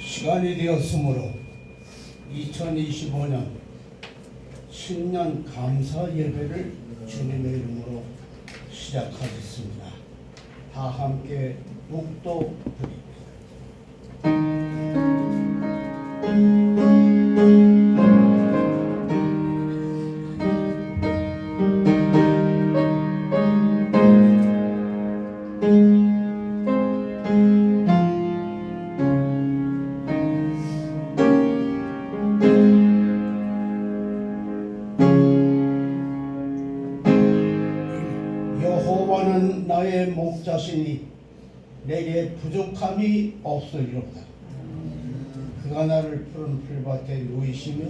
시간이 되었으므로 2025년 신년 감사 예배를 주님의 이름으로 시작하겠습니다. 다 함께 묵도 드립니다. 여호와는 나의 목자시니 내게 부족함이 없으리로다. 그가 나를 푸른 풀밭에 누이시며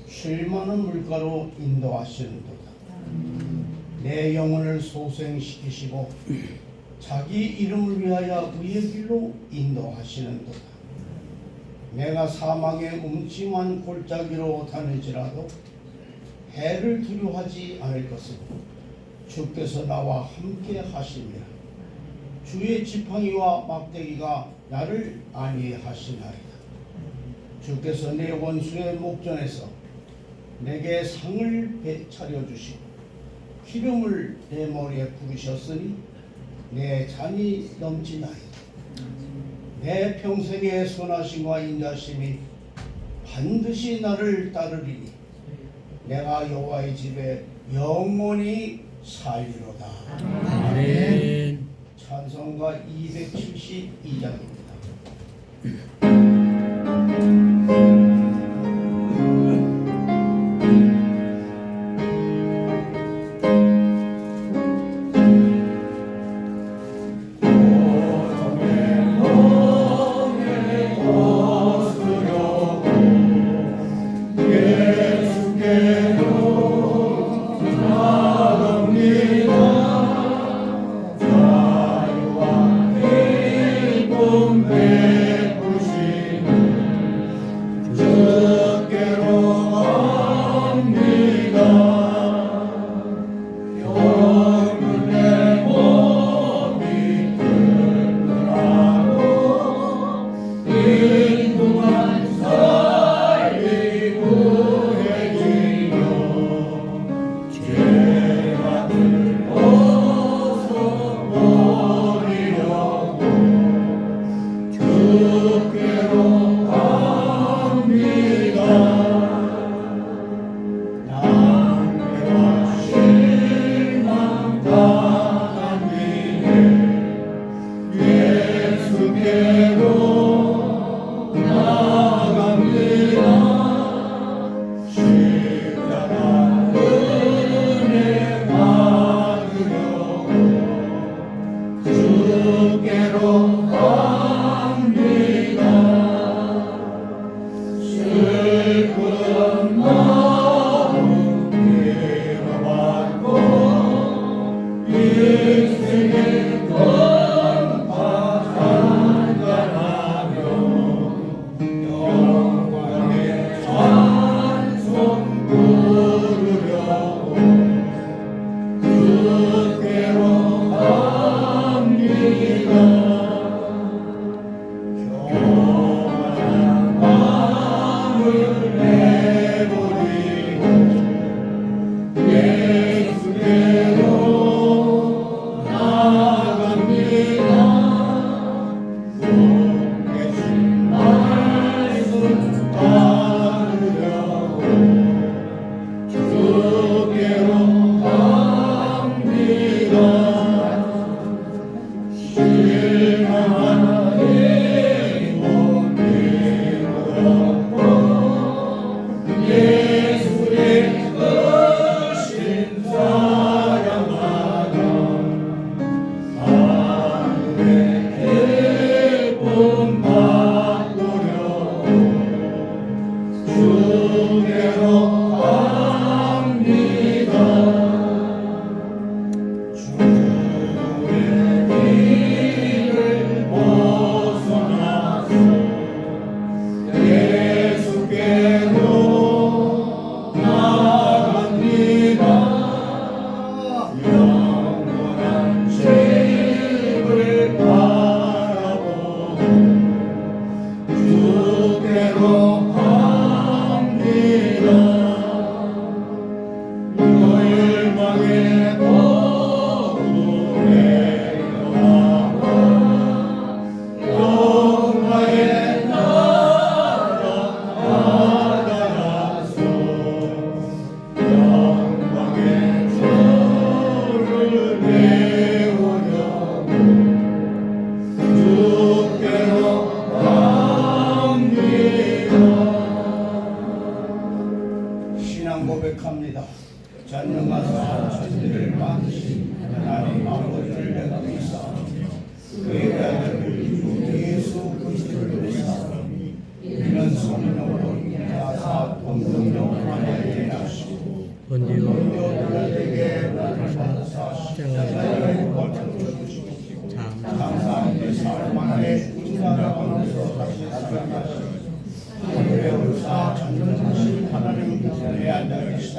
쉴만한 물가로 인도하시는도다. 내 영혼을 소생시키시고 자기 이름을 위하여 의의 길로 인도하시는도다. 내가 사망의 음침한 골짜기로 다닐지라도 해를 두려워하지 않을 것은 주께서 나와 함께 하시니라. 주의 지팡이와 막대기가 나를 안위하시나이다. 주께서 내 원수의 목전에서 내게 상을 차려주시고 기름을 내 머리에 부으셨으니 내 잔이 넘치나이다. 내 평생의 선하심과 인자심이 반드시 나를 따르리니 내가 여호와의 집에 영원히 살리로다. 아멘. 찬송가 272장입니다. 오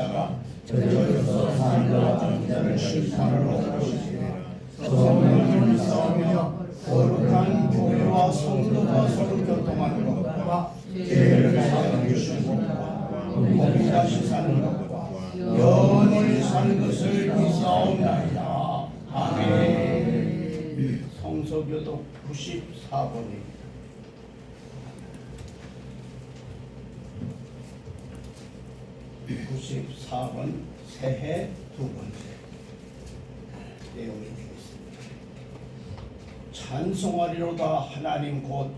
자가 저절로서 산자와 장자를 심판으로 모시리라. 성령을 싸우며 거룩한 교회와 성도가 서로 교통하는 것과 죄를 사하여 주신 것과 몸이 다시 사는 것과 영원히 사는 것을 믿사옵나이다. 아멘. 성서교독 94번입니다. 94번 새해 두 번째 내용이 되겠습니다. 찬송하리로다 하나님 곧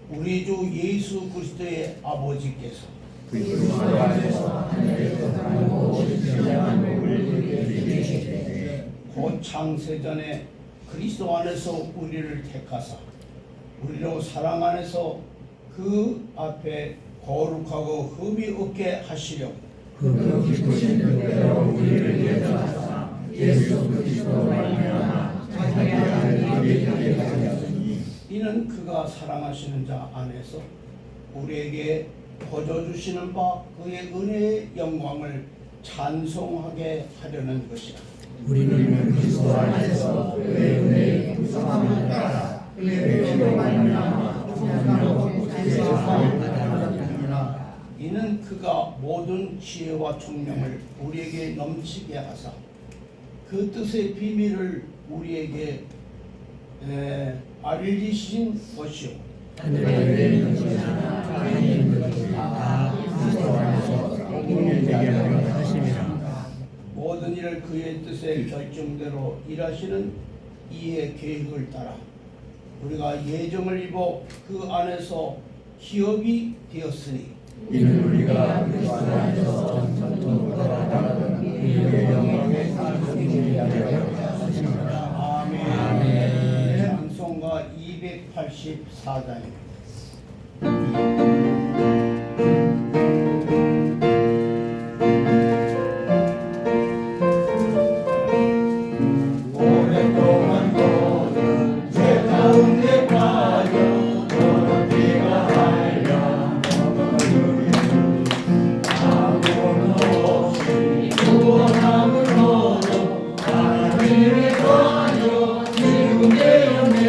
우리 주 예수 그리스도의 아버지께서 그리스도 안에서 하늘에 거하고 진정한 복을 우리에게 주시되 곧 창세전에 그리스도 안에서 우리를 택하사 우리로 사랑 안에서 그 앞에 거룩하고 흠이 없게 하시려고 그 기쁘신 뜻대로 우리를 예정하사 예수 그리스도로 말미암아 자기의 아들에게 되게 하셨으니 이는 그가 사랑하시는 자 안에서 우리에게 거저주시는 바 그의 은혜의 영광을 찬송하게 하려는 것이라. 우리는 그리스도 안에서 그의 은혜의 풍성함을 따라 그의 피로 말미암아 풍성하고 제사함을 받았느니라. 이는 그가 모든 지혜와 총명을 우리에게 넘치게 하사 그 뜻의 비밀을 우리에게 알리신 것이요 하늘에 있는 것이나 땅에 있는 것이나 다 그리스도 안에서 복을 되게 하려 하심이라. 모든 일을 그의 뜻의 결정대로 일하시는 이의 계획을 따라 우리가 예정을 입어 그 안에서 기업이 되었으니 이는 우리가 그리스도 안에서 전통부터 받았던 그의 영광의 상속이 하려 하심이라. 아멘. 찬송가 284장입니다. 오랫동안 모두 죄 가운데 빠져 더럽기가 하려 아무것도 없이 구원함으로도 하나님의 거하여 지금 되었네.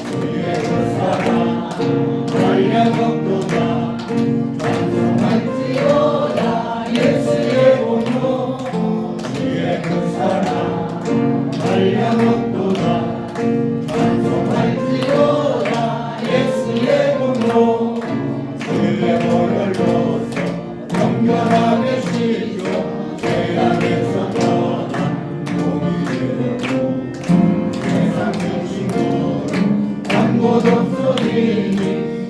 그의 그 사랑 말량없도다 찬송할지어다 예수의 공로 그의 그 사랑 말량없도다 찬송할지어다 예수의 공로 그의 보혈로서 정결하게 씻겨 죄악에서 떠난 몸이 되었고 세상 중심으로 아무것도 없으리니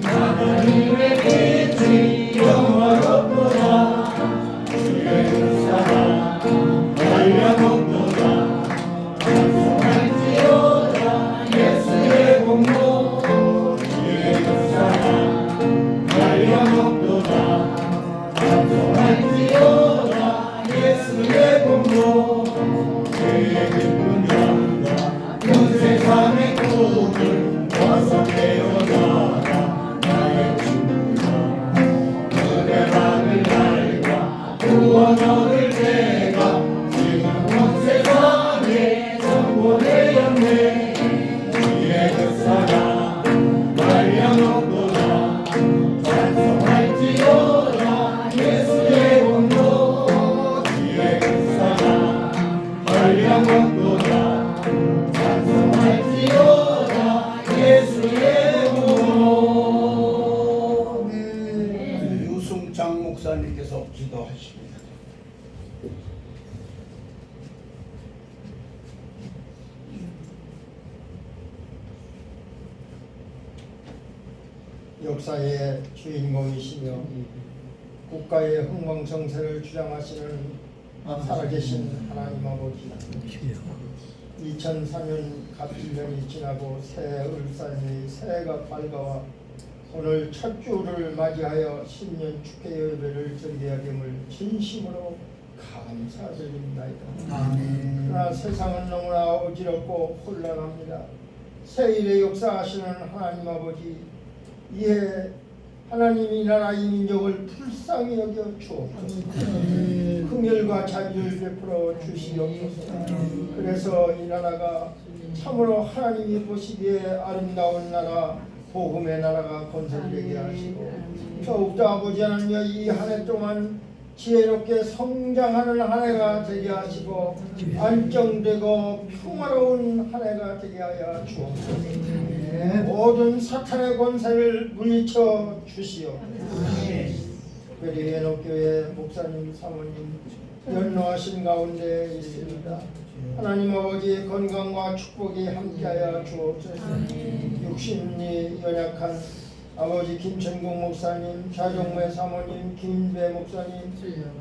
하나님의 빛이 영화롭도다 주의 그 사랑 말량없도다 찬송할지어다 예수의 공로 주의 그 사랑 말량없도다 찬송할지어다 예수의 공로 그의 기쁜 영과 그 세상의 꿈을 와서 되어가라 나의 친구야 그대 받을 날과 구원 얻을 때가 지금 온 세상에 선포되었네. 주의 그 사랑 말량없도다 찬송할지어다 예수의 공로 주의 그 사랑 말량없도다 찬송할지어다 예수의 공로. 유승창 목사님께서 기도하십니다. 역사의 주인공이시며 국가의 흥망성쇠를 주장하시는 살아계신 하나님 아버지, 2004년 갑질년이 지나고 새 을살이 새해가 밝아와 오늘 첫 주를 맞이하여 신년 축제 예배를 드리게 됨을 진심으로 감사드립니다. 그러나 세상은 너무나 어지럽고 혼란합니다. 새일의 역사하시는 하나님 아버지, 이에 하나님이 이 나라 이 민족을 불쌍히 여겨 주옵소서. 긍휼과 자비를 베풀어 주시옵소서. 그래서 이 나라가 참으로 하나님이 보시기에 아름다운 나라, 복음의 나라가 건설되게 하시고, 더욱더 아버지 하나님여 이 한 해 동안 지혜롭게 성장하는 한 해가 되게 하시고 안정되고 평화로운 한 해가 되게 하여 주옵소서. 모든 사탄의 권세를 물리쳐 주시옵소서. 특별히 예노교회 목사님 사모님 연로하신 가운데 있습니다. 하나님 아버지의 건강과 축복이 함께하여 주옵소서. 육신이 연약한 아버지 김천국 목사님, 좌종매 사모님, 김배 목사님,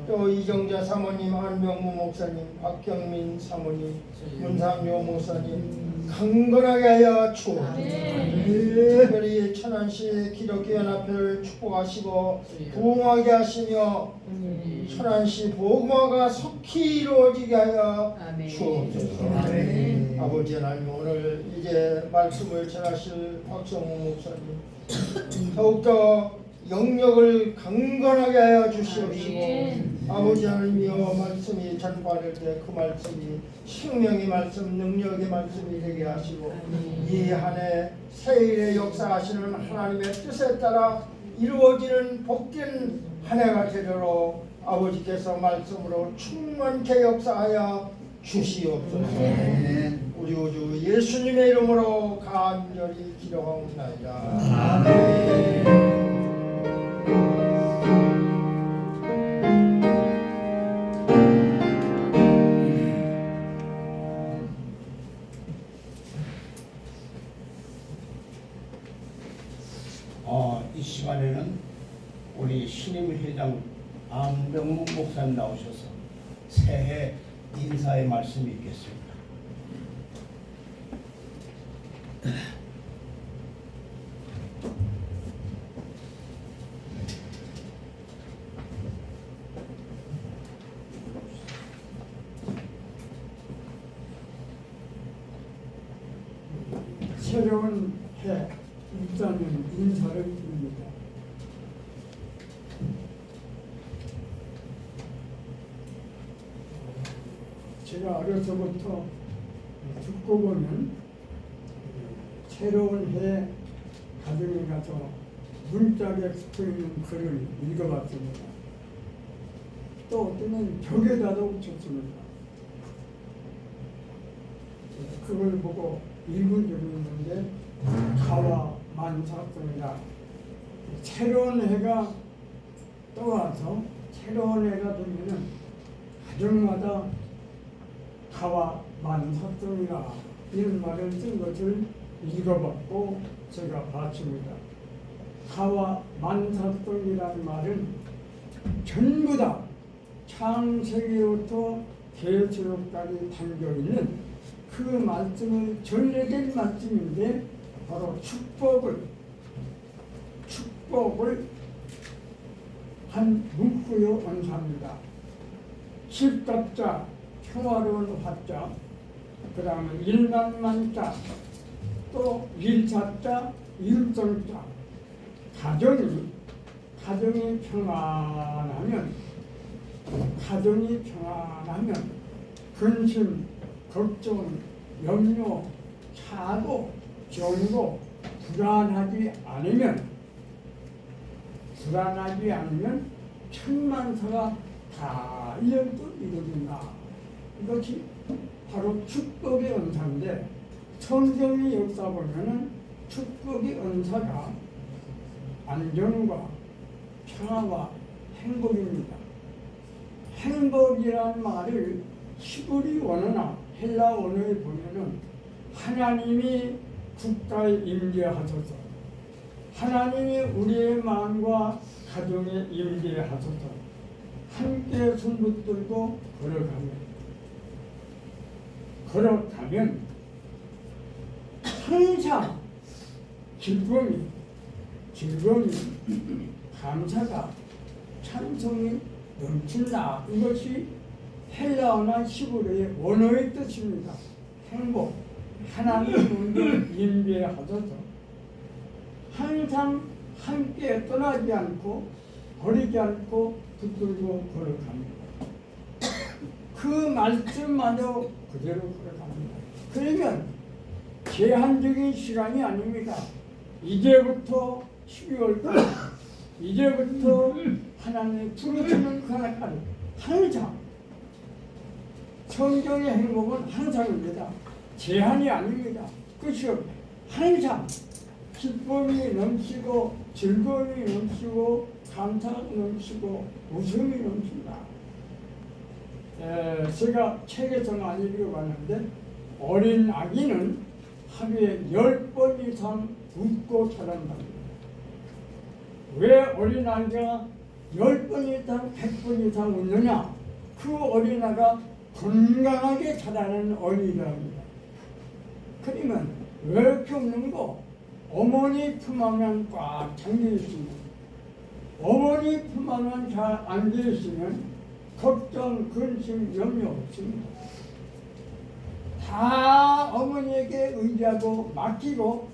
또 이정자 사모님, 한병무 목사님, 박경민 사모님, 문상요 목사님 강건하게 하여 주옵소서. 특별히 천안시 기독교연합회를 축복하시고 부흥하게 하시며 천안시 복음화가 속히 이루어지게 하여 주옵소서. 아버지 하나님, 오늘 이제 말씀을 전하실 박성호 목사님 더욱더 영역을 강건하게 하여 주시옵시고 아버지 하나님이여 말씀이 전파될 때 그 말씀이 생명의 말씀, 능력의 말씀이 되게 하시고 이 한 해 새일의 역사하시는 하나님의 뜻에 따라 이루어지는 복된 한 해가 되도록 아버지께서 말씀으로 충만케 역사하여 주시옵소서. 우리 우주 예수님의 이름으로 간절히 기도하옵나이다. 아멘. 이 시간에는 우리 신임회장 안병무 목사님 나오셔서 새해 인사의 말씀이 있겠습니다. 새로운 해 일단은 인사를 드립니다. 제가 어려서부터 듣고 보면 새로운 해 가정에 가서 문짝에 붙어있는 글을 읽어봤습니다. 또 어떤 벽에다도 붙였습니다. 그걸 보고 읽은 적이 있는데 가와 만삭성이라 새로운 해가 떠와서 새로운 해가 되면은 가정마다 가와 만삭성이라 이런 말을 쓴 것을 읽어봤고 제가 봤습니다. 가와 만삭성이라는 말은 전부 다 창세기부터 계시록까지 담겨있는 그 말씀을 전래된 말씀인데 바로 축복을 한 문구요 언사입니다. 십갑자, 평화로운 화자, 그 다음에 일만만자, 또 일사자, 일정자. 가정이 평안하면 근심, 걱정, 염려, 차도, 정도 불안하지 않으면 천만사가 다 이루어진다. 이것이 바로 축복의 언사인데 성경의 역사 보면은 축복의 언사가 안정과 평화와 행복입니다. 행복이란 말을 히브리 원어나 헬라 원어에 보면은 하나님이 국가에 임재하소서, 하나님이 우리의 마음과 가정에 임재하소서, 함께 손붙들고 걸어가면 항상 즐거움이, 감사가, 찬송이 넘친다. 이것이 헬라어나 히브리의 원어의 뜻입니다. 행복, 하나님 우리를 임재하소서, 항상 함께 떠나지 않고 버리지 않고 붙들고 걸어갑니다. 그 말씀만으로 그대로 걸어갑니다. 그러면 제한적인 시간이 아닙니다. 이제부터 12월까지 이제부터 하나님의 부르시는 그날까지 항상 성경의 행복은 항상입니다. 제한이 아닙니다. 끝이 없고 항상 기쁨이 넘치고 즐거움이 넘치고 감사가 넘치고 웃음이 넘칩니다. 제가 책에서 많이 읽어봤는데 어린 아기는 하루에 10번 이상 웃고 자란답니다. 왜 어린 아기가 10번 이상 100번 이상 웃느냐? 그 어린아가 건강하게 자라는 어린이랍니다. 그러면 왜 이렇게 웃는 거? 어머니 품 안에 꽉 잠겨 있으면, 어머니 품 안에 잘 안겨 있으면 걱정, 근심, 염려 없습니다. 다 어머니에게 의지하고 맡기고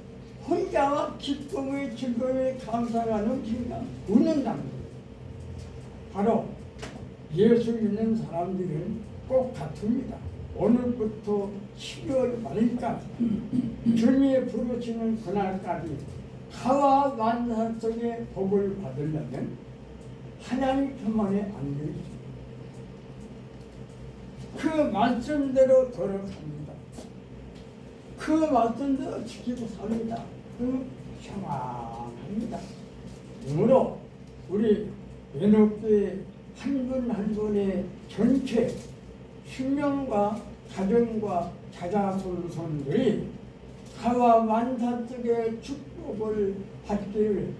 혼자와 기쁨의 즐거움의 감사가 넘치니까 웃는답니다. 바로 예수 믿는 사람들은 꼭 같습니다. 오늘부터 12월 말일까지 주님이 부르시는 그날까지 가와 만사 속에 복을 받으려면 하나님 편만에 안겨 있습니다. 그 말씀대로 걸어갑니다. 그 말씀대로 지키고 삽니다. 그 평안합니다. 그러므로 우리 연옥교회 한 분 한 분의 전체 신명과 가정과 자자손손들이 가와 만사 속의 축복을 받기를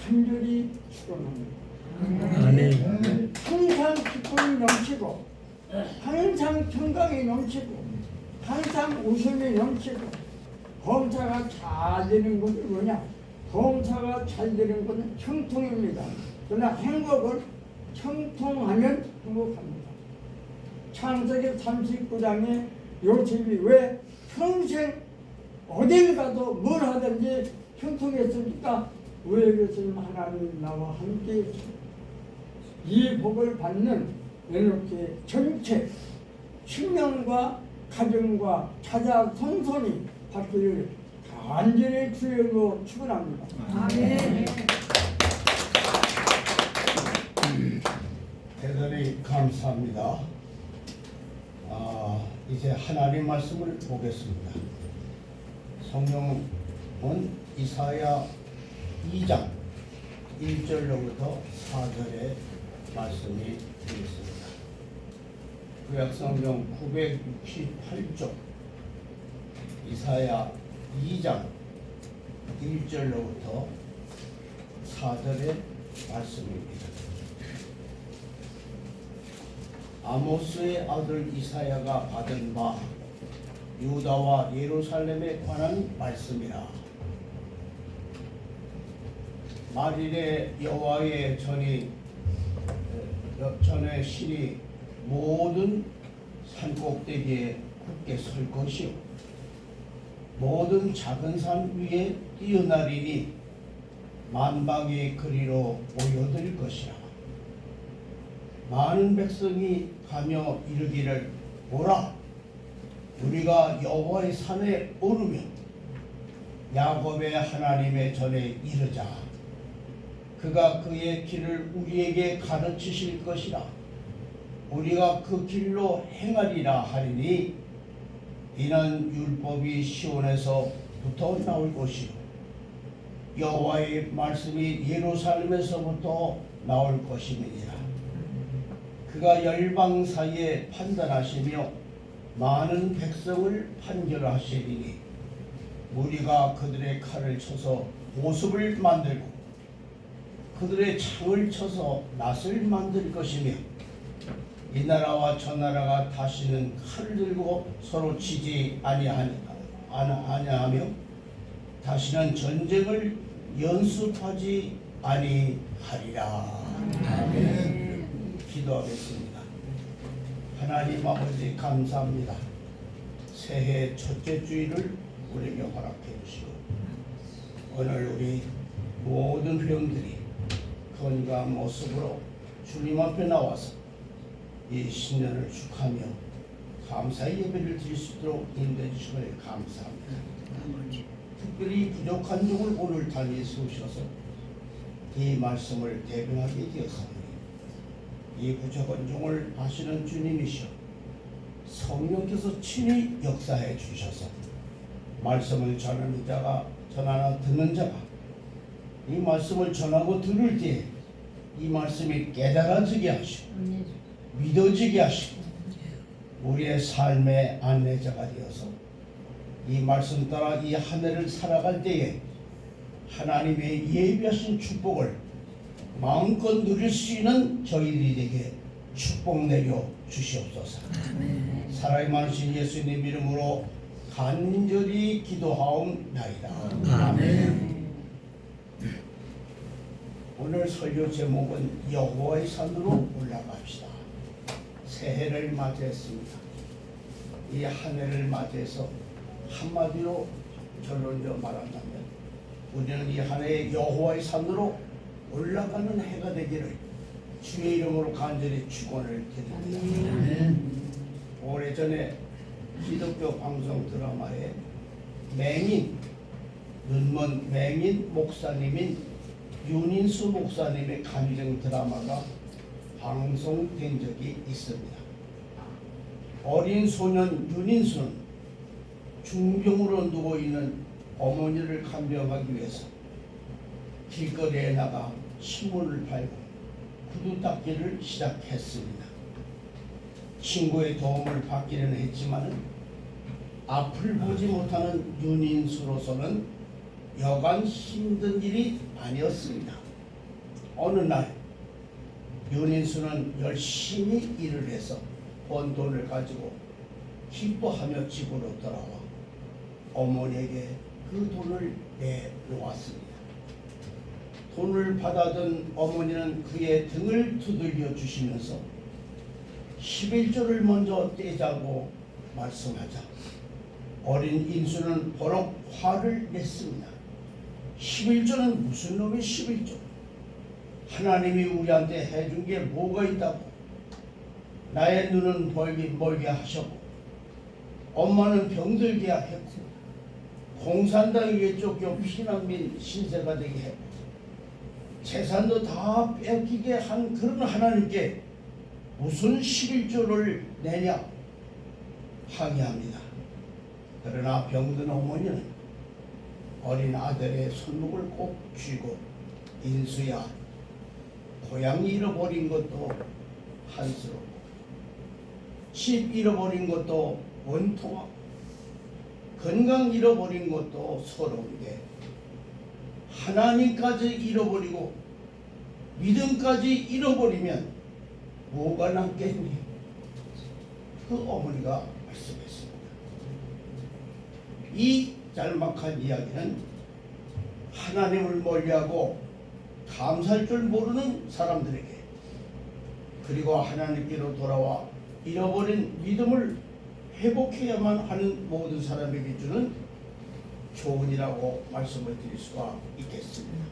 간절히 축원합니다. 아멘. 항상 기쁨이 넘치고 항상 평강이 넘치고 항상 웃음이 넘치고 범사가 잘 되는 것이 뭐냐? 범사가 잘 되는 것은 형통입니다. 그러나 행복은 형통하면 행복합니다. 창세기 39장에 요셉이 왜 평생 어딜 가도 뭘 하든지 형통했습니까? 왜 그랬으면 하나님 나와 함께 있습니다. 이 복을 받는 이렇게 전체 신명과 가정과 자자 손손이 받기를 간절히 주여로 축원합니다. 아멘. 대단히 감사합니다. 이제 하나님 말씀을 보겠습니다. 성경은 이사야 2장 1절로부터 4절의 말씀이 되겠습니다. 구약성경 968쪽 이사야 2장 1절로부터 4절의 말씀입니다. 아모스의 아들 이사야가 받은 바 유다와 예루살렘에 관한 말씀이라. 말일에 여호와의 전에 신이 모든 산꼭대기에 굳게 설 것이요 모든 작은 산 위에 뛰어나리니 만방의 거리로 모여들 것이라. 많은 백성이 가며 이르기를 보라, 우리가 여호와의 산에 오르며 야곱의 하나님의 전에 이르자. 그가 그의 길을 우리에게 가르치실 것이라. 우리가 그 길로 행하리라 하리니 이는 율법이 시온에서부터 나올 것이요 여호와의 말씀이 예루살렘에서부터 나올 것임이니라. 그가 열방 사이에 판단하시며 많은 백성을 판결하시리니 무리가 그들의 칼을 쳐서 보습을 만들고 그들의 창을 쳐서 낫을 만들 것이며 이 나라와 저 나라가 다시는 칼을 들고 서로 치지 아니하며 다시는 전쟁을 연습하지 아니하리라. 아멘. 기도하겠습니다. 하나님 아버지 감사합니다. 새해 첫째 주일을 우리에게 허락해 주시고 오늘 우리 모든 회원들이 건강한 모습으로 주님 앞에 나와서 이 신년을 축하하며 감사의 예배를 드릴 수 있도록 인도해 주심을 감사합니다. 특별히 부족한 종을 오늘 단위에 세우셔서 이 말씀을 대변하게 되었습니다. 이 부족한 종을 아시는 주님이시여 성령께서 친히 역사해 주셔서 말씀을 전하는 자가 전하나 듣는 자가 이 말씀을 전하고 들을 때 이 말씀이 깨달아지게 하시고 믿어지게 하시고 우리의 삶의 안내자가 되어서 이 말씀 따라 이 한 해를 살아갈 때에 하나님의 예비하신 축복을 마음껏 누릴 수 있는 저희들이 되게 축복 내려 주시옵소서. 사랑이 많으신 예수님 이름으로 간절히 기도하옵나이다. 아멘. 오늘 설교 제목은 여호와의 산으로 올라갑시다. 새해를 맞이했습니다. 이 한 해를 맞이해서 한마디로 결론적으로 말한다면 우리는 이 한 해 여호와의 산으로 올라가는 해가 되기를 주의 이름으로 간절히 축원을 드립니다. 오래전에 기독교 방송 드라마에 눈먼 맹인 목사님인 윤인수 목사님의 간증 드라마가 방송된 적이 있습니다. 어린 소년 윤인수는 중병으로 누워있는 어머니를 간병하기 위해서 길거리에 나가 신문을 팔고 구두 닦기를 시작했습니다. 친구의 도움을 받기는 했지만 앞을 보지 못하는 윤인수로서는 여간 힘든 일이 아니었습니다. 어느 날 윤인수는 열심히 일을 해서 번 돈을 가지고 기뻐하며 집으로 돌아와 어머니에게 그 돈을 내놓았습니다. 돈을 받아든 어머니는 그의 등을 두들겨 주시면서 11조를 먼저 떼자고 말씀하자 어린 인수는 버럭 화를 냈습니다. 11조는 무슨 놈의 11조? 하나님이 우리한테 해준 게 뭐가 있다고? 나의 눈은 멀게 하셨고 엄마는 병들게 했고 공산당에게 쫓겨 피난민 신세가 되게 했고 재산도 다 뺏기게 한 그런 하나님께 무슨 11조를 내냐 항의합니다. 그러나 병든 어머니는 어린 아들의 손목을 꼭 쥐고 인수야 고향 잃어버린 것도 한스럽고 집 잃어버린 것도 원통하고 건강 잃어버린 것도 서러운데 하나님까지 잃어버리고 믿음까지 잃어버리면 뭐가 남겠니? 그 어머니가 말씀했습니다. 이 짤막한 이야기는 하나님을 멀리하고 감사할 줄 모르는 사람들에게 그리고 하나님께로 돌아와 잃어버린 믿음을 회복해야만 하는 모든 사람에게 주는 교훈이라고 말씀을 드릴 수가 있겠습니다.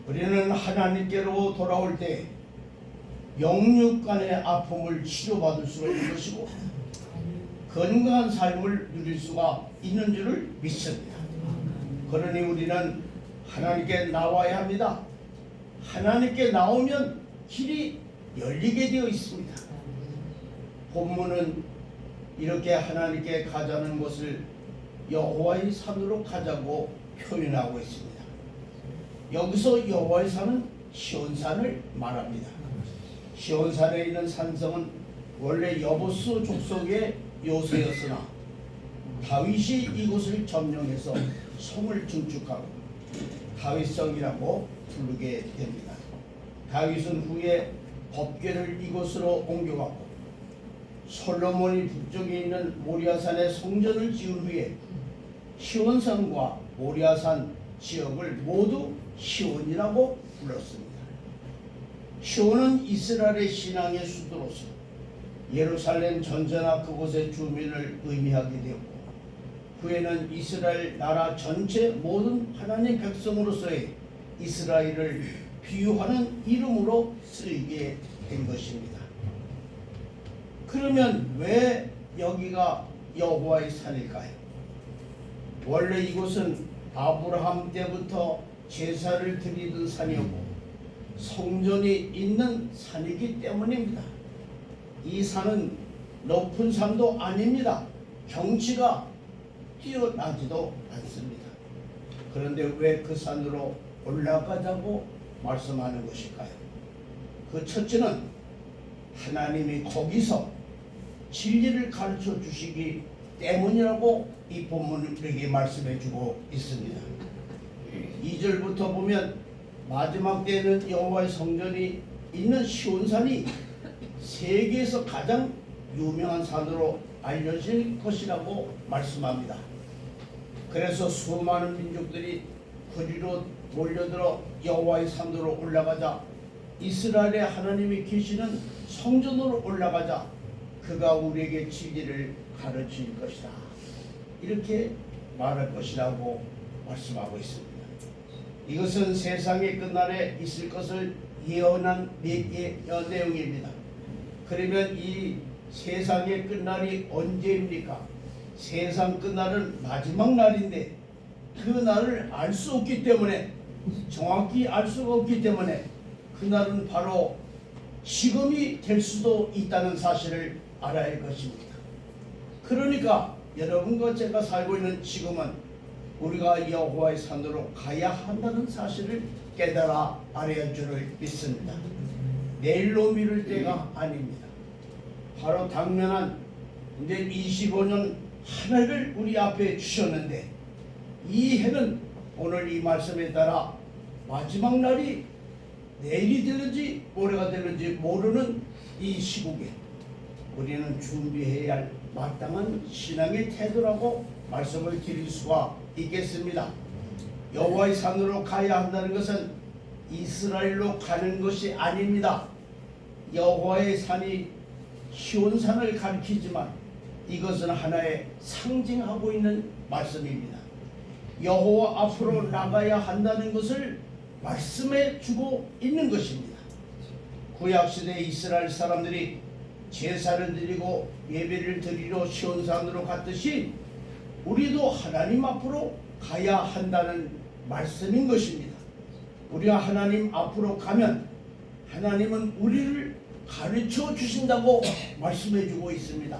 우리는 하나님께로 돌아올 때 영육 간의 아픔을 치료받을 수가 있는 것이고 건강한 삶을 누릴 수가 있는 줄을 믿습니다. 그러니 우리는 하나님께 나와야 합니다. 하나님께 나오면 길이 열리게 되어 있습니다. 본문은 이렇게 하나님께 가자는 것을 여호와의 산으로 가자고 표현하고 있습니다. 여기서 여호와의 산은 시온산을 말합니다. 시온산에 있는 산성은 원래 여보스 족속의 요새였으나 다윗이 이곳을 점령해서 성을 증축하고 다윗성이라고 부르게 됩니다. 다윗은 후에 법궤를 이곳으로 옮겨갔고 솔로몬이 북쪽에 있는 모리아산에 성전을 지은 후에 시온산과 모리아산 지역을 모두 시온이라고 불렀습니다. 시온은 이스라엘의 신앙의 수도로서 예루살렘 전체나 그곳의 주민을 의미하게 되었고 후에는 이스라엘 나라 전체 모든 하나님 백성으로서의 이스라엘을 비유하는 이름으로 쓰이게 된 것입니다. 그러면 왜 여기가 여호와의 산일까요? 원래 이곳은 아브라함 때부터 제사를 드리던 산이었고 성전이 있는 산이기 때문입니다. 이 산은 높은 산도 아닙니다. 경치가 뛰어나지도 않습니다. 그런데 왜 그 산으로 올라가자고 말씀하는 것일까요? 그 첫째는 하나님이 거기서 진리를 가르쳐 주시기 때문이라고 이 본문을 우리에게 말씀해 주고 있습니다. 2절부터 보면 마지막 때에는 여호와의 성전이 있는 시온산이 세계에서 가장 유명한 산으로 알려질 것이라고 말씀합니다. 그래서 수많은 민족들이 그리로 몰려들어 여호와의 산으로 올라가자, 이스라엘의 하나님이 계시는 성전으로 올라가자 그가 우리에게 진리를 가르칠 것이다, 이렇게 말할 것이라고 말씀하고 있습니다. 이것은 세상의 끝날에 있을 것을 예언한 내용입니다. 그러면 이 세상의 끝날이 언제입니까? 세상 끝날은 마지막 날인데 그 날을 알 수 없기 때문에, 정확히 알 수가 없기 때문에 그날은 바로 지금이 될 수도 있다는 사실을 알아야 할 것입니다. 그러니까 여러분과 제가 살고 있는 지금은 우리가 여호와의 산으로 가야 한다는 사실을 깨달아 알아야 할 줄을 믿습니다. 내일로 미룰 때가 아닙니다. 바로 당면한 이제 25년 한 해를 우리 앞에 주셨는데, 이 해는 오늘 이 말씀에 따라 마지막 날이 내일이 되는지 모레가 되는지 모르는 이 시국에 우리는 준비해야 할 마땅한 신앙의 태도라고 말씀을 드릴 수가 있겠습니다. 여호와의 산으로 가야 한다는 것은 이스라엘로 가는 것이 아닙니다. 여호와의 산이 시온산을 가리키지만 이것은 하나의 상징하고 있는 말씀입니다. 여호와 앞으로 나가야 한다는 것을 말씀해 주고 있는 것입니다. 구약시대 이스라엘 사람들이 제사를 드리고 예배를 드리러 시온산으로 갔듯이 우리도 하나님 앞으로 가야 한다는 말씀인 것입니다. 우리가 하나님 앞으로 가면 하나님은 우리를 가르쳐 주신다고 말씀해 주고 있습니다.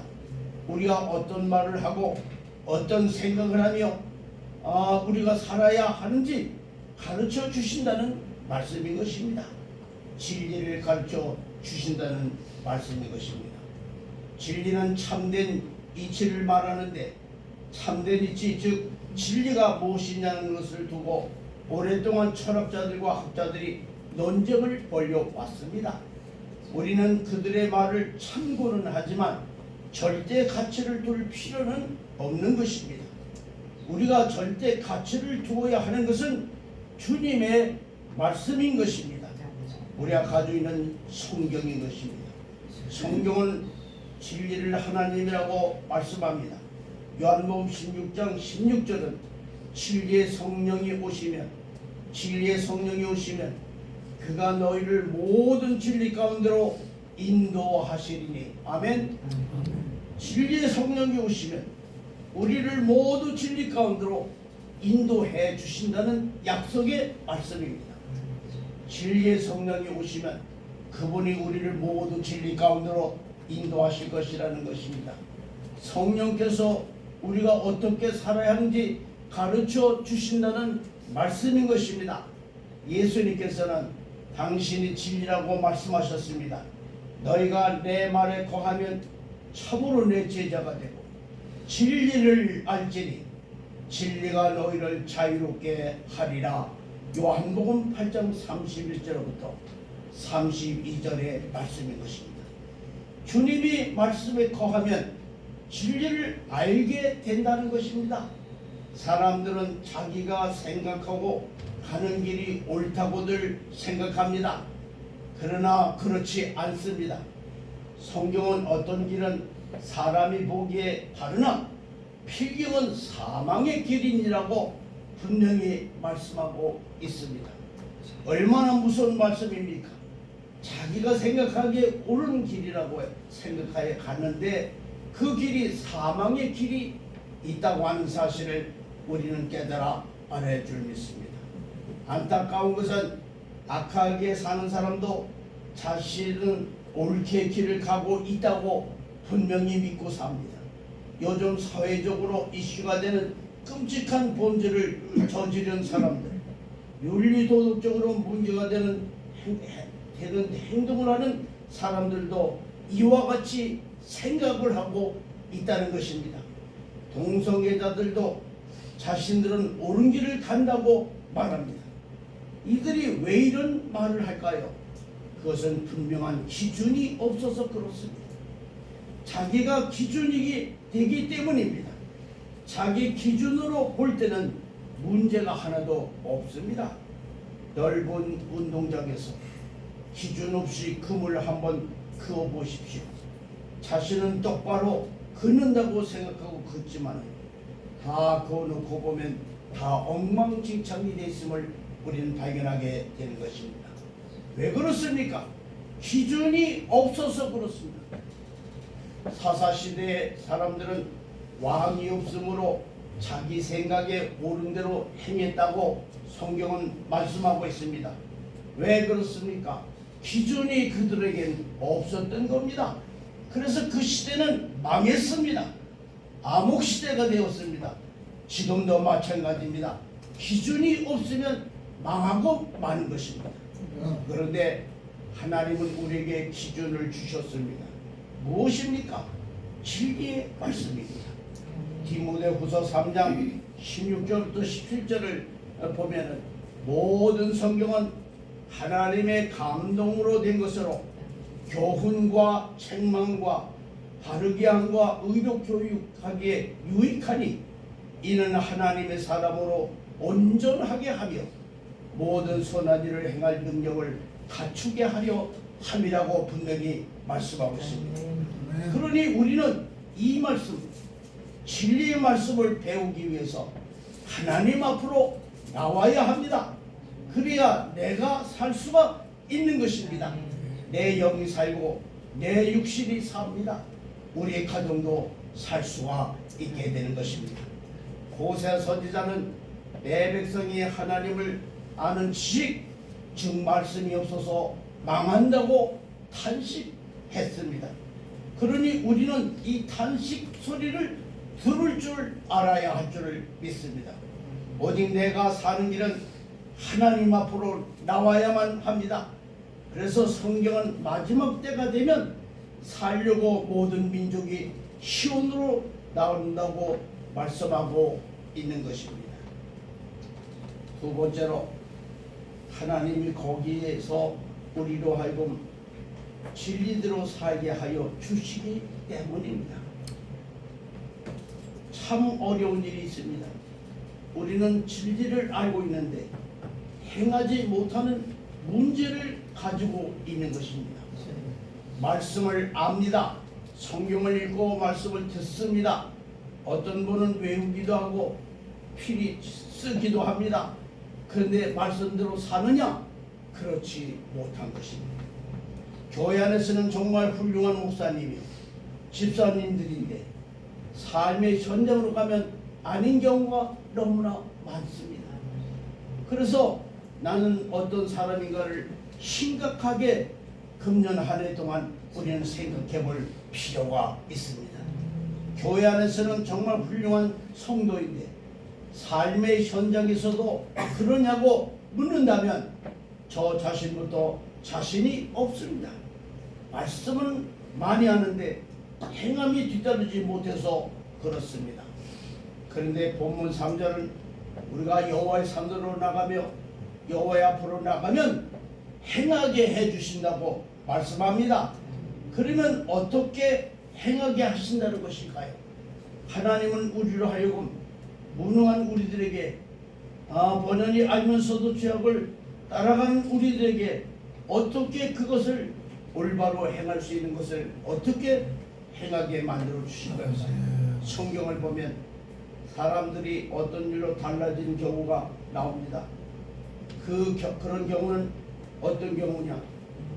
우리가 어떤 말을 하고 어떤 생각을 하며 우리가 살아야 하는지 가르쳐 주신다는 말씀인 것입니다. 진리를 가르쳐 주신다는 말씀인 것입니다. 진리는 참된 이치를 말하는데, 참된 이치 즉 진리가 무엇이냐는 것을 두고 오랫동안 철학자들과 학자들이 논쟁을 벌여왔습니다. 우리는 그들의 말을 참고는 하지만 절대 가치를 둘 필요는 없는 것입니다. 우리가 절대 가치를 두어야 하는 것은 주님의 말씀인 것입니다. 우리가 가지고 있는 성경인 것입니다. 성경은 진리를 하나님이라고 말씀합니다. 요한복음 16장 16절은 진리의 성령이 오시면 그가 너희를 모든 진리 가운데로 인도하시리니. 아멘. 진리의 성령이 오시면 우리를 모두 진리 가운데로 인도해 주신다는 약속의 말씀입니다. 진리의 성령이 오시면 그분이 우리를 모두 진리 가운데로 인도하실 것이라는 것입니다. 성령께서 우리가 어떻게 살아야 하는지 가르쳐 주신다는 말씀인 것입니다. 예수님께서는 당신이 진리라고 말씀하셨습니다. 너희가 내 말에 거하면 참으로 내 제자가 되고 진리를 알지니 진리가 너희를 자유롭게 하리라. 요한복음 8장 31절부터 32절의 말씀인 것입니다. 주님이 말씀에 거하면 진리를 알게 된다는 것입니다. 사람들은 자기가 생각하고 가는 길이 옳다고들 생각합니다. 그러나 그렇지 않습니다. 성경은 어떤 길은 사람이 보기에 바르나 필경은 사망의 길이니라고 분명히 말씀하고 있습니다. 얼마나 무서운 말씀입니까? 자기가 생각하기에 옳은 길이라고 생각하여 갔는데 그 길이 사망의 길이 있다고 하는 사실을 우리는 깨달아 알아야 줄 믿습니다. 안타까운 것은 악하게 사는 사람도 자신은 옳게 길을 가고 있다고 분명히 믿고 삽니다. 요즘 사회적으로 이슈가 되는 끔찍한 범죄를 저지른 사람들, 윤리도덕적으로 문제가 되는 행동을 하는 사람들도 이와 같이 생각을 하고 있다는 것입니다. 동성애자들도 자신들은 옳은 길을 간다고 말합니다. 이들이 왜 이런 말을 할까요? 그것은 분명한 기준이 없어서 그렇습니다. 자기가 기준이 되기 때문입니다. 자기 기준으로 볼 때는 문제가 하나도 없습니다. 넓은 운동장에서 기준 없이 금을 한번 그어 보십시오. 자신은 똑바로 긋는다고 생각하고 긋지만 다 그어놓고 보면 다 엉망진창이 돼 있음을 우리는 발견하게 되는 것입니다. 왜 그렇습니까? 기준이 없어서 그렇습니다. 사사시대의 사람들은 왕이 없으므로 자기 생각에 옳은 대로 행했다고 성경은 말씀하고 있습니다. 왜 그렇습니까? 기준이 그들에겐 없었던 겁니다. 그래서 그 시대는 망했습니다. 암흑시대가 되었습니다. 지금도 마찬가지입니다. 기준이 없으면 망하고 마는 것입니다. 그런데 하나님은 우리에게 기준을 주셨습니다. 무엇입니까? 진리의 말씀입니다. 디모데후서 3장 16절부터 17절을 보면은 모든 성경은 하나님의 감동으로 된 것으로 교훈과 책망과 바르게 함과 의로 교육하기에 유익하니 이는 하나님의 사람으로 온전하게 하며 모든 선한 일을 행할 능력을 갖추게 하려 함이라고 분명히 말씀하고 있습니다. 그러니 우리는 이 말씀, 진리의 말씀을 배우기 위해서 하나님 앞으로 나와야 합니다. 그래야 내가 살 수가 있는 것입니다. 내 영이 살고 내 육신이 삽니다. 우리의 가정도 살 수가 있게 되는 것입니다. 호세 선지자는 내 백성이 하나님을 아는 지식, 즉 말씀이 없어서 망한다고 탄식했습니다. 그러니 우리는 이 탄식 소리를 들을 줄 알아야 할 줄을 믿습니다. 오직 내가 사는 길은 하나님 앞으로 나와야만 합니다. 그래서 성경은 마지막 때가 되면 살려고 모든 민족이 시온으로 나온다고 말씀하고 있는 것입니다. 두 번째로 하나님이 거기에서 우리로 하여금 진리대로 살게 하여 주시기 때문입니다. 참 어려운 일이 있습니다. 우리는 진리를 알고 있는데 행하지 못하는 문제를 가지고 있는 것입니다. 말씀을 압니다. 성경을 읽고 말씀을 듣습니다. 어떤 분은 외우기도 하고 필히 쓰기도 합니다. 그런데 말씀대로 사느냐? 그렇지 못한 것입니다. 교회 안에서는 정말 훌륭한 목사님이 집사님들인데 삶의 현장으로 가면 아닌 경우가 너무나 많습니다. 그래서 나는 어떤 사람인가를 심각하게 금년 한 해 동안 우리는 생각해 볼 필요가 있습니다. 교회 안에서는 정말 훌륭한 성도인데 삶의 현장에서도 그러냐고 묻는다면 저 자신부터 자신이 없습니다. 말씀은 많이 하는데 행함이 뒤따르지 못해서 그렇습니다. 그런데 본문 3절은 우리가 여호와의 산으로 나가며 여호와의 앞으로 나가면 행하게 해주신다고 말씀합니다. 그러면 어떻게 행하게 하신다는 것일까요? 하나님은 우리로 하여금 무능한 우리들에게 번연히 알면서도 죄악을 따라가는 우리들에게 어떻게 그것을 올바로 행할 수 있는 것을 어떻게 행하게 만들어 주실까요? 성경을 보면 사람들이 어떤 일로 달라진 경우가 나옵니다. 그런 경우는 어떤 경우냐?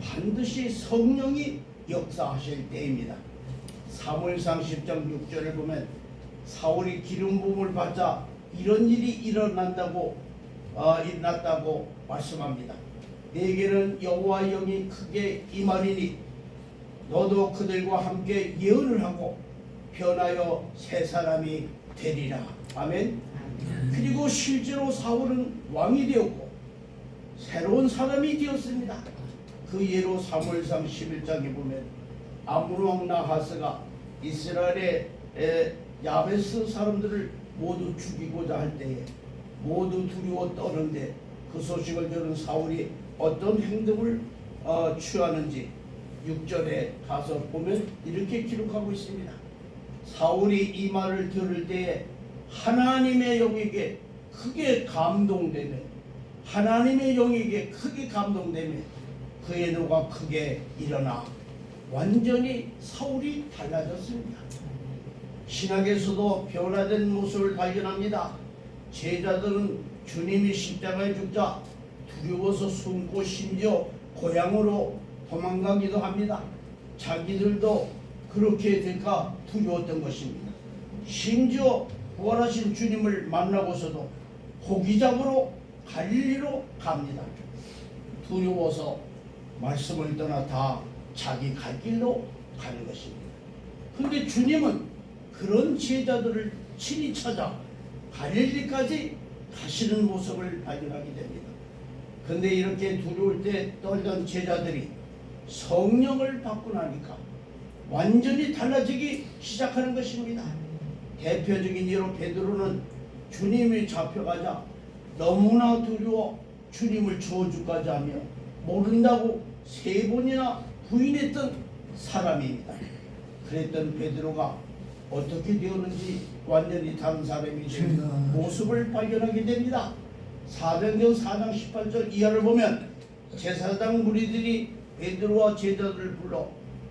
반드시 성령이 역사하실 때입니다. 사무엘상 10장 6절을 보면 사울이 기름 부음을 받자 이런 일이 일어났다고 말씀합니다. 내게는 여호와의 영이 크게 임하리니 너도 그들과 함께 예언을 하고 변하여 새 사람이 되리라. 아멘. 그리고 실제로 사울은 왕이 되었고 새로운 사람이 되었습니다. 그 예로 사무엘상 11장에 보면 아므르 왕 나하스가 이스라엘의 야베스 사람들을 모두 죽이고자 할 때에 모두 두려워 떠는데 그 소식을 들은 사울이 어떤 행동을 취하는지 6절에 가서 보면 이렇게 기록하고 있습니다. 사울이 이 말을 들을 때에 하나님의 영에게 크게 감동되며 그의 노가 크게 일어나 완전히 사울이 달라졌습니다. 신학에서도 변화된 모습을 발견합니다. 제자들은 주님이 십자가에 죽자 두려워서 숨고 심지어 고향으로 도망가기도 합니다. 자기들도 그렇게 될까 두려웠던 것입니다. 심지어 부활하신 주님을 만나고서도 고기 잡으러 갈릴리로 갑니다. 두려워서 말씀을 떠나 다 자기 갈 길로 가는 것입니다. 그런데 주님은 그런 제자들을 친히 찾아 갈릴리까지 가시는 모습을 발견하게 됩니다. 그런데 이렇게 두려울 때 떨던 제자들이 성령을 받고 나니까 완전히 달라지기 시작하는 것입니다. 대표적인 예로 베드로는 주님이 잡혀가자 너무나 두려워 주님을 저주까지 하며 모른다고 3번이나 부인했던 사람입니다. 그랬던 베드로가 어떻게 되었는지 완전히 다른 사람이 된 모습을 발견하게 됩니다. 사도행전 4장 18절 이하를 보면 제사장 무리들이 베드로와 제자들을 불러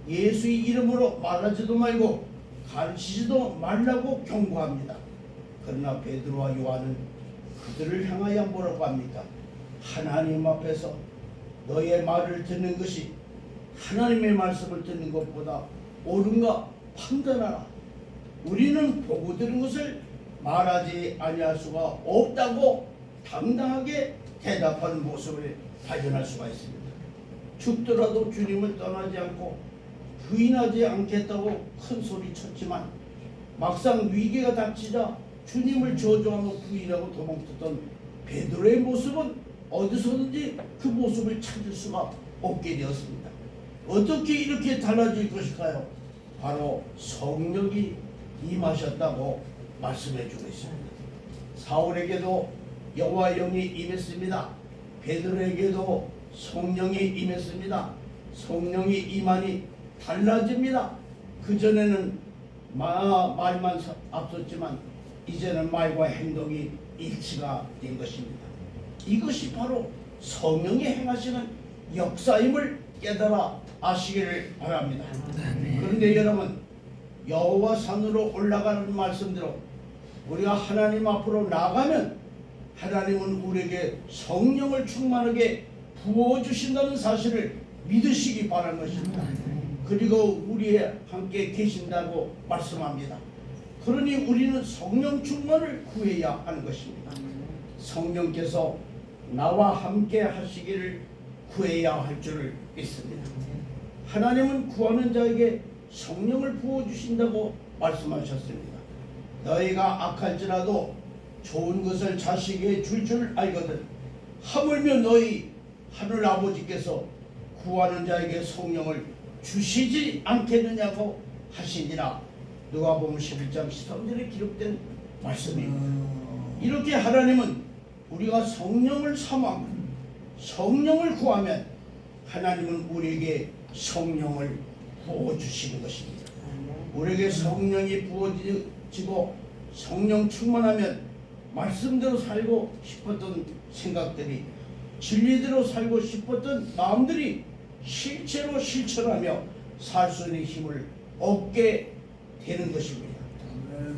예수의 이름으로 말하지도 말고 가르치지도 말라고 경고합니다. 그러나 베드로와 요한은 그들을 향하여 뭐라고 합니까? 하나님 앞에서 너의 말을 듣는 것이 하나님의 말씀을 듣는 것보다 옳은가 판단하라. 우리는 보고 들은 것을 말하지 아니할 수가 없다고 당당하게 대답하는 모습을 발견할 수가 있습니다. 죽더라도 주님을 떠나지 않고 부인하지 않겠다고 큰 소리 쳤지만 막상 위기가 닥치자 주님을 저주하며 부인하고 도망쳤던 베드로의 모습은 어디서든지 그 모습을 찾을 수가 없게 되었습니다. 어떻게 이렇게 달라질 것일까요? 바로 성령이 임하셨다고 말씀해 주고 있습니다. 사울에게도 여호와의 영이 임했습니다. 베드로에게도 성령이 임했습니다. 성령이 임하니 달라집니다. 그전에는 말만 앞섰지만 이제는 말과 행동이 일치가 된 것입니다. 이것이 바로 성령이 행하시는 역사임을 깨달아 아시기를 바랍니다. 그런데 여러분, 여호와 산으로 올라가는 말씀대로 우리가 하나님 앞으로 나가면 하나님은 우리에게 성령을 충만하게 부어주신다는 사실을 믿으시기 바라는 것입니다. 그리고 우리와 함께 계신다고 말씀합니다. 그러니 우리는 성령 충만을 구해야 하는 것입니다. 성령께서 나와 함께 하시기를 구해야 할 줄을 믿습니다. 하나님은 구하는 자에게 성령을 부어주신다고 말씀하셨습니다. 너희가 악할지라도 좋은 것을 자식에게 줄 알거든 하물며 너희 하늘 아버지께서 구하는 자에게 성령을 주시지 않겠느냐고 하시니라. 누가복음 11장 13절에 기록된 말씀입니다. 이렇게 하나님은 우리가 성령을 사모하고 성령을 구하면 하나님은 우리에게 성령을 부어주시는 것입니다. 우리에게 성령이 부어지고 성령 충만하면 말씀대로 살고 싶었던 생각들이, 진리대로 살고 싶었던 마음들이 실제로 실천하며 살 수 있는 힘을 얻게 되는 것입니다.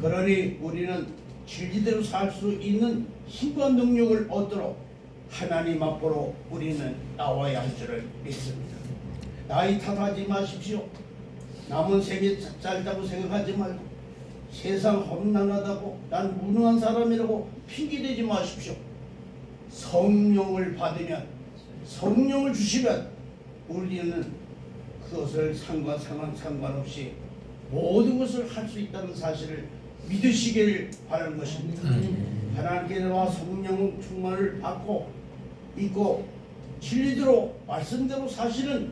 그러니 우리는 진리대로 살 수 있는 힘과 능력을 얻도록 하나님 앞으로 우리는 나와야 할 줄을 믿습니다. 나이 탓하지 마십시오. 남은 생이 짧다고 생각하지 말고 세상 험난하다고 난 무능한 사람이라고 핑계대지 마십시오. 성령을 받으면, 성령을 주시면 우리는 그것을 상관없이 모든 것을 할 수 있다는 사실을 믿으시길 바라는 것입니다. 하나님께와 성령 충만을 받고 있고 진리대로 말씀대로 사시는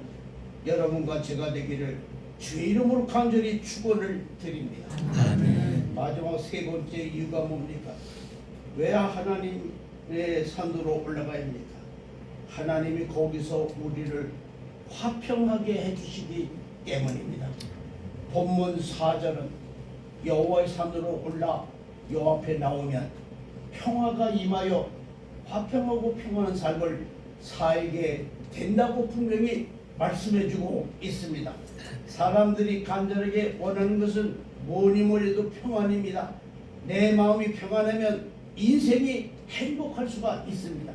여러분과 제가 되기를 주의 이름으로 간절히 축원을 드립니다. 마지막 세 번째 이유가 뭡니까? 왜 하나님의 산으로 올라가야 합니까? 하나님이 거기서 우리를 화평하게 해주시기 때문입니다. 본문 4절은 여호와의 산으로 올라 여호와 앞에 나오면 평화가 임하여 화평하고 평안한 삶을 살게 된다고 분명히 말씀해주고 있습니다. 사람들이 간절하게 원하는 것은 뭐니 뭐래도 평안입니다. 내 마음이 평안하면 인생이 행복할 수가 있습니다.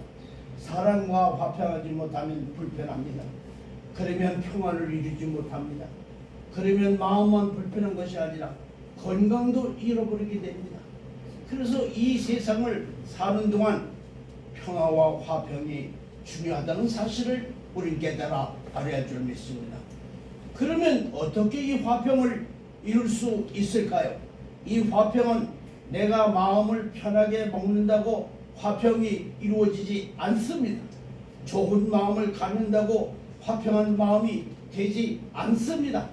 사랑과 화평하지 못하면 불편합니다. 그러면 평안을 이루지 못합니다. 그러면 마음만 불편한 것이 아니라 건강도 잃어버리게 됩니다. 그래서 이 세상을 사는 동안 평화와 화평이 중요하다는 사실을 우린 깨달아 알아야 줄 믿습니다. 그러면 어떻게 이 화평을 이룰 수 있을까요? 이 화평은 내가 마음을 편하게 먹는다고 화평이 이루어지지 않습니다. 좋은 마음을 갖는다고 화평한 마음이 되지 않습니다.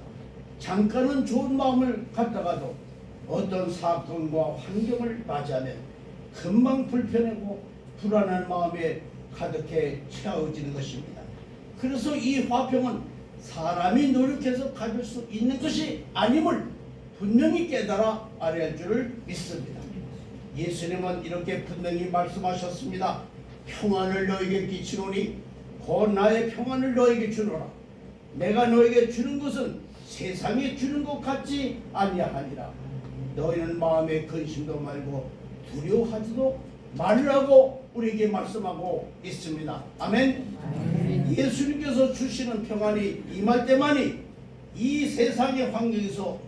잠깐은 좋은 마음을 갖다가도 어떤 사건과 환경을 맞이하면 금방 불편하고 불안한 마음에 가득해 채워지는 것입니다. 그래서 이 화평은 사람이 노력해서 가질 수 있는 것이 아님을 분명히 깨달아 알아야 할 줄을 믿습니다. 예수님은 이렇게 분명히 말씀하셨습니다. 평안을 너에게 끼치노니 곧 나의 평안을 너에게 주노라. 내가 너에게 주는 것은 세상에 주는 것 같지 아니하니라. 너희는 마음에 근심도 말고 두려워하지도 말라고 우리에게 말씀하고 있습니다. 아멘. 예수님께서 주시는 평안이 임할 때만이 이 세상의 환경에서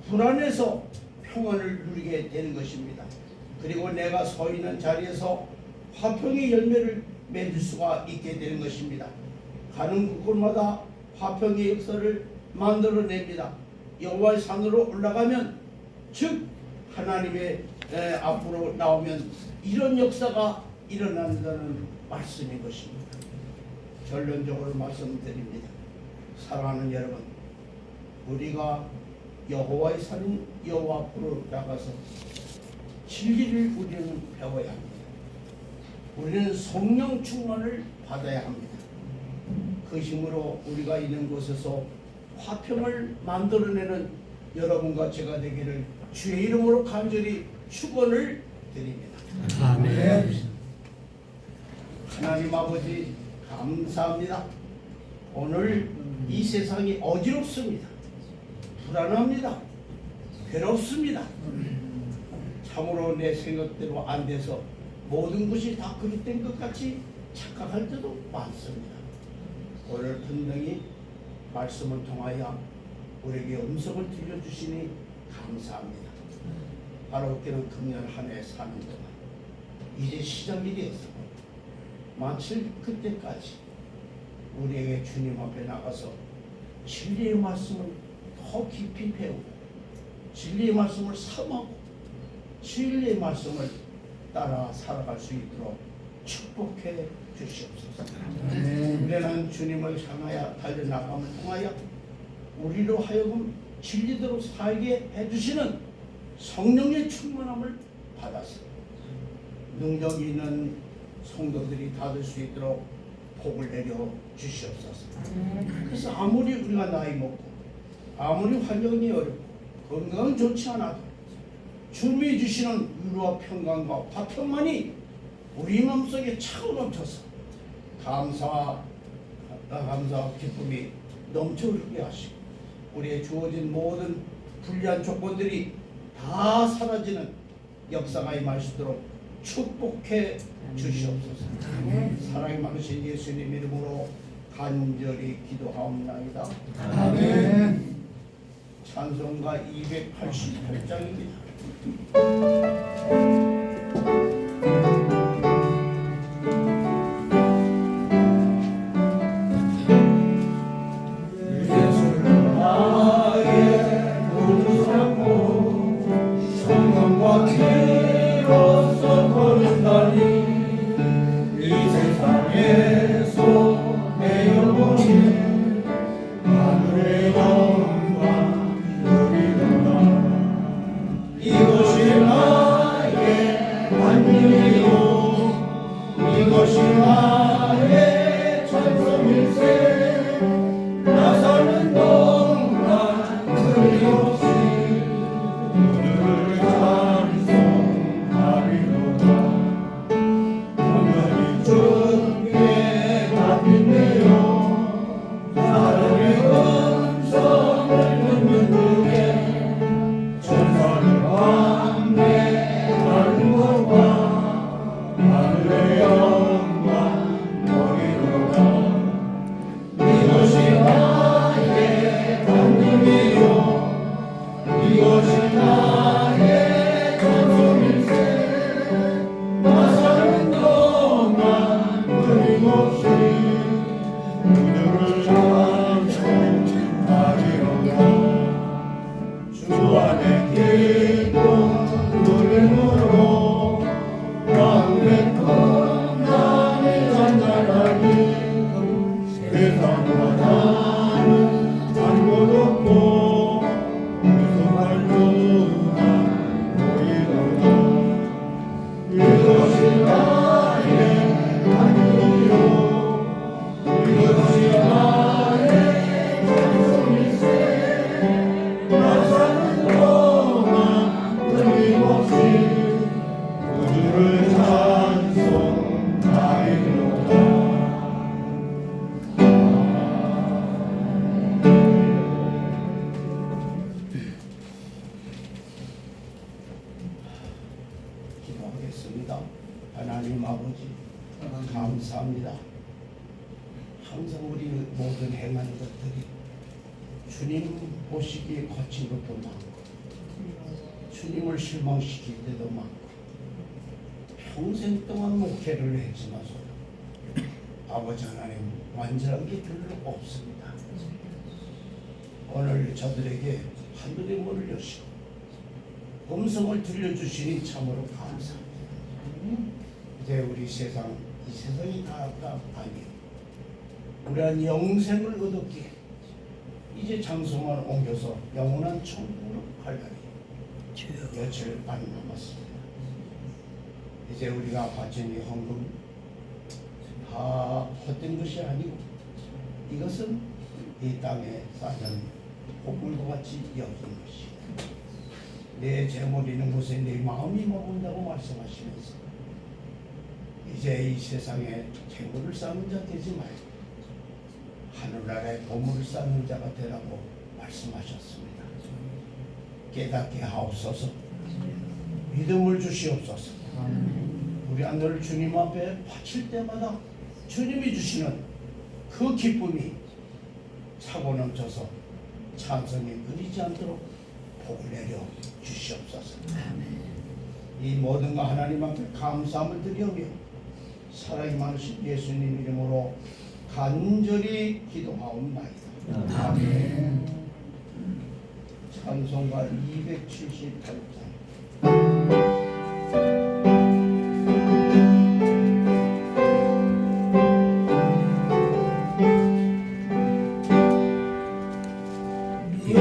불안해서 평안을 누리게 되는 것입니다. 그리고 내가 서 있는 자리에서 화평의 열매를 맺을 수가 있게 되는 것입니다. 가는 곳마다 화평의 역사를 만들어냅니다. 여호와의 산으로 올라가면, 즉 하나님의 앞으로 나오면 이런 역사가 일어난다는 말씀인 것입니다. 결론적으로 말씀드립니다. 사랑하는 여러분, 우리가 여호와의 산 여호와 앞으로 나가서 진리를 우리는 배워야 합니다. 우리는 성령 충만을 받아야 합니다. 그 힘으로 우리가 있는 곳에서 화평을 만들어내는 여러분과 제가 되기를 주의 이름으로 간절히 축원을 드립니다. 아멘. 하나님 아버지 감사합니다. 오늘 이 세상이 어지럽습니다. 불안합니다. 괴롭습니다. 참으로 내 생각대로 안 돼서 모든 것이 다 그리 된 것 같이 착각할 때도 많습니다. 오늘 분명히 말씀을 통하여 우리에게 음성을 들려주시니 감사합니다. 바로께는 금년 한 해 사는 동안 이제 시작이 되었습니다. 마칠 그때까지 우리에게 주님 앞에 나가서 진리의 말씀을 더 깊이 배우고 진리의 말씀을 삼하고 진리의 말씀을 따라 살아갈 수 있도록 축복해 주시옵소서. 우리는 주님을 향하여 달려나감을 통하여 우리로 하여금 진리대로 살게 해주시는 성령의 충만함을 받아서 능력 있는 성도들이 다 될 수 있도록 복을 내려 주시옵소서. 그래서 아무리 우리가 나이 먹고 아무리 환경이 어렵고 건강은 좋지 않아도 주님이 주시는 위로와 평강과 화평만이 우리 마음속에 차고 넘쳐서 감사와 기쁨이 넘쳐 흐르게 하시고 우리의 주어진 모든 불리한 조건들이 다 사라지는 역사가 임할 수 있도록 축복해 주시옵소서. 사랑이 많으신 예수님 이름으로 간절히 기도하옵나이다. 아멘. 찬송가 288장입니다. 이것이 나의 찬송일세. 나 사는 동안 끊임없이 오늘을 찬송하리로다. 온전히 주께 맡긴대요. 사랑의 음성을 듣는 중에 천사를 함께 하는 것과 하늘의 영광 보리로다. 이것이 나의 간증이요 이것이 나의 찬송일세. 나 사는 동안 끊임없이 주를 찬송하리로다. 주 안에 기쁨 누림으로 마음의 평강이 잔잔하니 세상과 나는 잔곳 없고 무성할 수만 보이도다. 이것이 나의 간증이요 이것이 나의 찬송일세. 나 사는 동안 끊임없이 주를 찬송하리로다. 기도하겠습니다. 하나님 아버지 감사합니다. 항상 우리 모든 행하는 것들이 주님 보시기에 거친 것도 많고 주님을 실망시킬 때도 많고 평생 동안 목회를 했지만서 아버지 하나님 완전한 게 별로 없습니다. 오늘 저들에게 하늘의 문을 여시고 음성을 들려주시니 참으로 감사합니다. 이제 우리 이 세상이 다가 아니에요. 우리한 영생을 얻었기에 이제 장소만 옮겨서 영원한 천국으로 갈 날이 며칠 안 남았습니다. 이제 우리가 바친 이 헌금 다 헛된 것이 아니고 이것은 이 땅에 쌓는 보물과 같이 여긴 것이 내 재물 있는 곳에 내 마음이 머문다고 말씀하시면서 이제 이 세상에 재물을 쌓는 자 되지 말고 하늘나라에 보물을 쌓는 자가 되라고 말씀하셨습니다. 깨닫게 하옵소서. 믿음을 주시옵소서. 우리 하늘을 주님 앞에 바칠 때마다 주님이 주시는 그 기쁨이 차고 넘쳐서 찬성이 끊이지 않도록 복을 내려 주시옵소서. 이 모든 거 하나님 앞에 감사함을 드리오며 사랑이 많으신 예수님 이름으로 간절히 기도하옵나이다. 아멘. 찬송가 278장. 이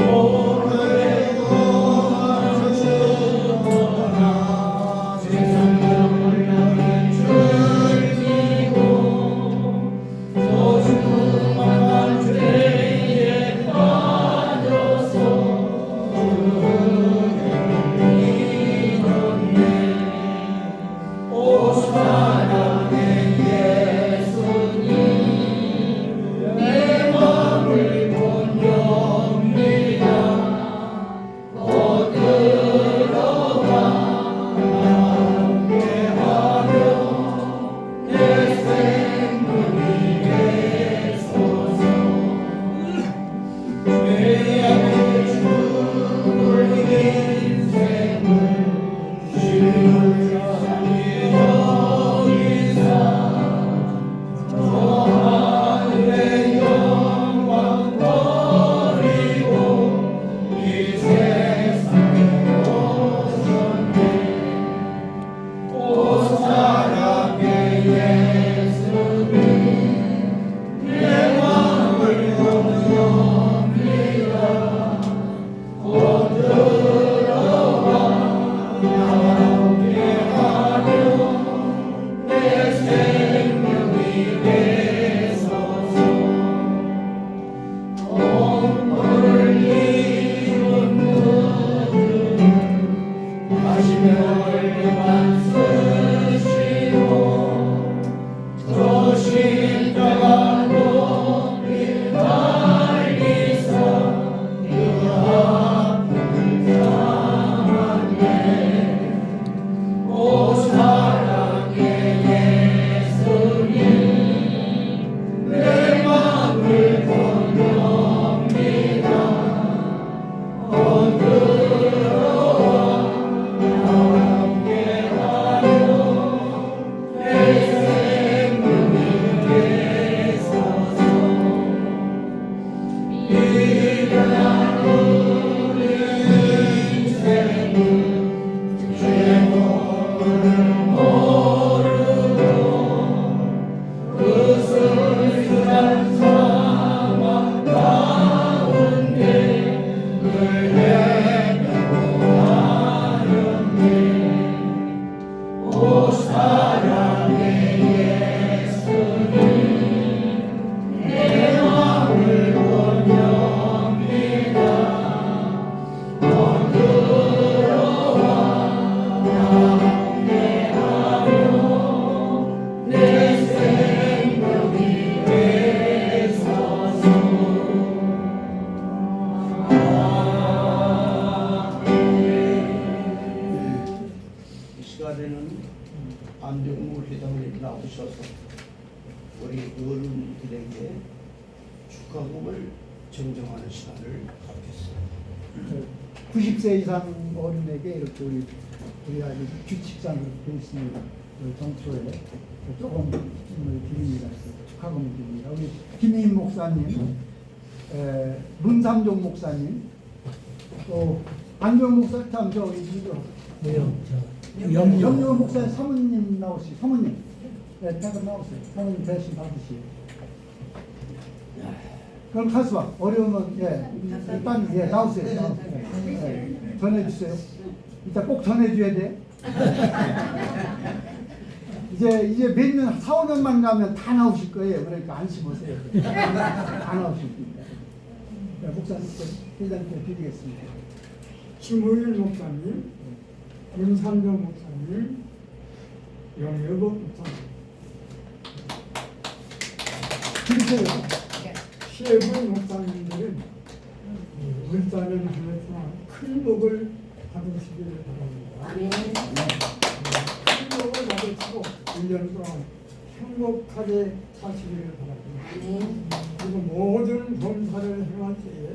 축하금을 증정하는 시간을 갖겠습니다. 90세 이상 어른에게 이렇게 우리 아주 규칙상 되어 있습니다. 정초에 조금 드립니다. 축하금을 드립니다. 우리 김희인 목사님, 문삼종 목사님, 또 안경 목사 참 저기 염려 목사 사모님 나오시 사모님, 잠깐 나오세요. 사모님 대신 받으시. 그럼 가수와 어려우면 일단 나오세요. 전해주세요. 이따 꼭 전해줘야 돼. 이제 몇 년, 4, 5년만 가면 다 나오실 거예요. 그러니까 안심하세요. 다 나오실 거예요. 목사님 회장님께 드리겠습니다. 김호일 목사님, 윤삼정 목사님, 영여복 목사님. 드리세요. 세 분 목사님들은 울산을 한 해 동안 큰 복을 받으시기를 바랍니다. 큰 복을 받으시고 1년 동안 행복하게 사시기를 바랍니다. 그리고 모든 범사를 행할 때에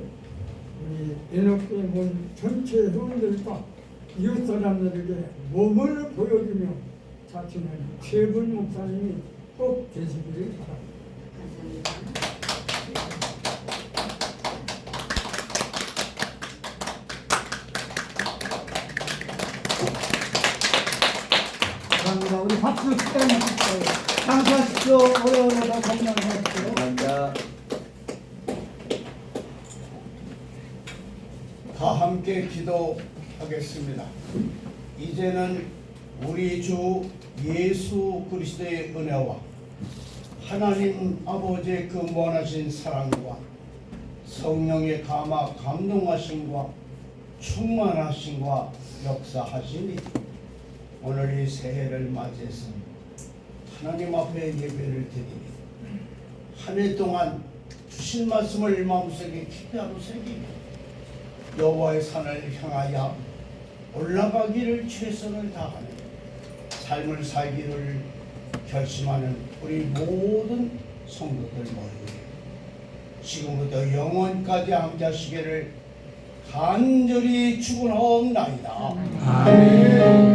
우리 애녹교회 본 전체 회원들과 이웃 사람들에게 몸을 보여주며 자신은 세분 목사님이 꼭 되시기를 바랍니다. 감사합니다. 우리 박수 축하해 주세요. 감사하십시오. 오래오래 건강하십시오. 감사합니다. 다 함께 기도하겠습니다. 이제는 우리 주 예수 그리스도의 은혜와 하나님 아버지의 그 무한하신 사랑과 성령의 감동하심과 충만하심과 역사하심이 오늘 이 새해를 맞이해서 하나님 앞에 예배를 드리니 한 해 동안 주신 말씀을 마음속에 깊이 하루 새기고 여호와의 산을 향하여 올라가기를 최선을 다하는 삶을 살기를 결심하는 우리 모든 성도들 모두 지금부터 영원까지 함께 하시기를 간절히 축원하옵나이다. 아멘.